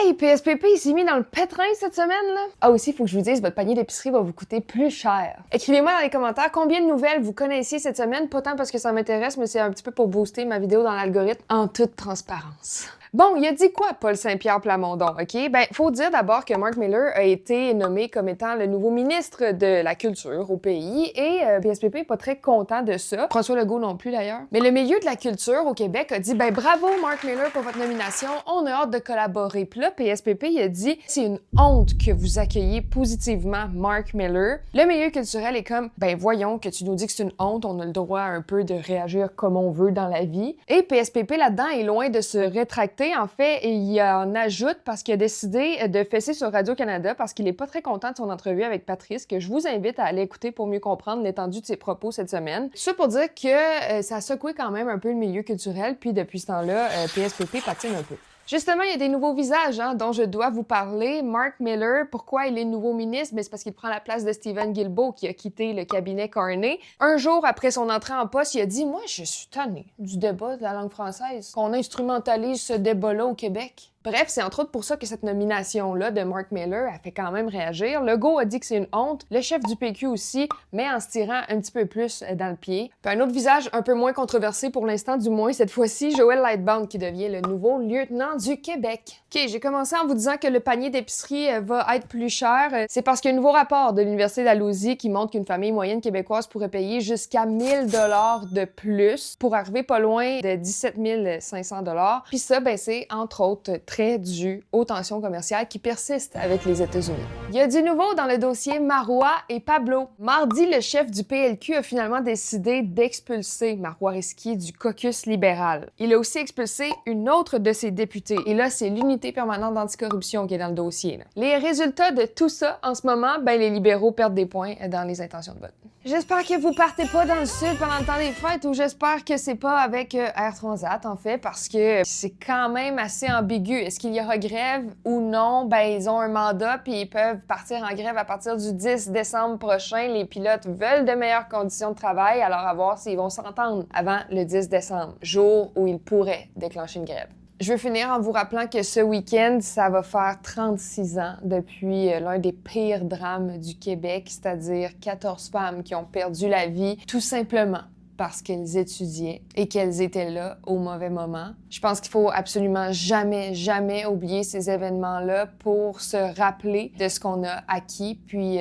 Hey, PSPP, il s'est mis dans le pétrin cette semaine, là. Ah, aussi, il faut que je vous dise, votre panier d'épicerie va vous coûter plus cher. Écrivez-moi dans les commentaires combien de nouvelles vous connaissiez cette semaine, pas tant parce que ça m'intéresse, mais c'est un petit peu pour booster ma vidéo dans l'algorithme en toute transparence. Bon, il a dit quoi, Paul Saint-Pierre Plamondon, OK? Ben, faut dire d'abord que Mark Miller a été nommé comme étant le nouveau ministre de la Culture au pays et PSPP est pas très content de ça. François Legault non plus, d'ailleurs. Mais le milieu de la culture au Québec a dit, ben, bravo, Mark Miller, pour votre nomination. On a hâte de collaborer. Puis là, PSPP, il a dit, c'est une honte que vous accueillez positivement Mark Miller. Le milieu culturel est comme, ben, voyons que tu nous dis que c'est une honte, on a le droit un peu de réagir comme on veut dans la vie. Et PSPP, là-dedans, est loin de se rétracter. En fait, il en ajoute parce qu'il a décidé de fesser sur Radio-Canada parce qu'il est pas très content de son entrevue avec Patrice, que je vous invite à aller écouter pour mieux comprendre l'étendue de ses propos cette semaine. Tout ça pour dire que ça a secoué quand même un peu le milieu culturel, puis depuis ce temps-là, PSPP patine un peu. Justement, il y a des nouveaux visages dont je dois vous parler. Mark Miller, pourquoi il est nouveau ministre? C'est parce qu'il prend la place de Stephen Guilbeault qui a quitté le cabinet Carney. Un jour après son entrée en poste, il a dit « Moi, je suis tanné du débat de la langue française, qu'on instrumentalise ce débat-là au Québec. » Bref, c'est entre autres pour ça que cette nomination-là de Mark Miller a fait quand même réagir. Legault a dit que c'est une honte, le chef du PQ aussi, mais en se tirant un petit peu plus dans le pied. Puis un autre visage un peu moins controversé pour l'instant, du moins cette fois-ci, Joël Lightbound qui devient le nouveau lieutenant du Québec. OK, j'ai commencé en vous disant que le panier d'épicerie va être plus cher. C'est parce qu'il y a un nouveau rapport de l'Université d'Dalhousie qui montre qu'une famille moyenne québécoise pourrait payer jusqu'à 1000 $ de plus pour arriver pas loin de 17 500 $. Puis ça, ben c'est entre autres très dû aux tensions commerciales qui persistent avec les États-Unis. Il y a du nouveau dans le dossier Marois et Pablo. Mardi, le chef du PLQ a finalement décidé d'expulser Marois Risky du caucus libéral. Il a aussi expulsé une autre de ses députés. Et là, c'est l'unité permanente d'anticorruption qui est dans le dossier. Les résultats de tout ça, en ce moment, ben les libéraux perdent des points dans les intentions de vote. J'espère que vous partez pas dans le sud pendant le temps des fêtes ou j'espère que c'est pas avec Air Transat, en fait, parce que c'est quand même assez ambigu. Est-ce qu'il y aura grève ou non? Ben, ils ont un mandat puis ils peuvent partir en grève à partir du 10 décembre prochain. Les pilotes veulent de meilleures conditions de travail, alors à voir s'ils vont s'entendre avant le 10 décembre, jour où ils pourraient déclencher une grève. Je veux finir en vous rappelant que ce week-end, ça va faire 36 ans depuis l'un des pires drames du Québec, c'est-à-dire 14 femmes qui ont perdu la vie tout simplement parce qu'elles étudiaient et qu'elles étaient là au mauvais moment. Je pense qu'il faut absolument jamais, jamais oublier ces événements-là pour se rappeler de ce qu'on a acquis, puis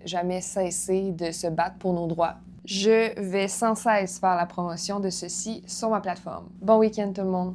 jamais cesser de se battre pour nos droits. Je vais sans cesse faire la promotion de ceci sur ma plateforme. Bon week-end tout le monde!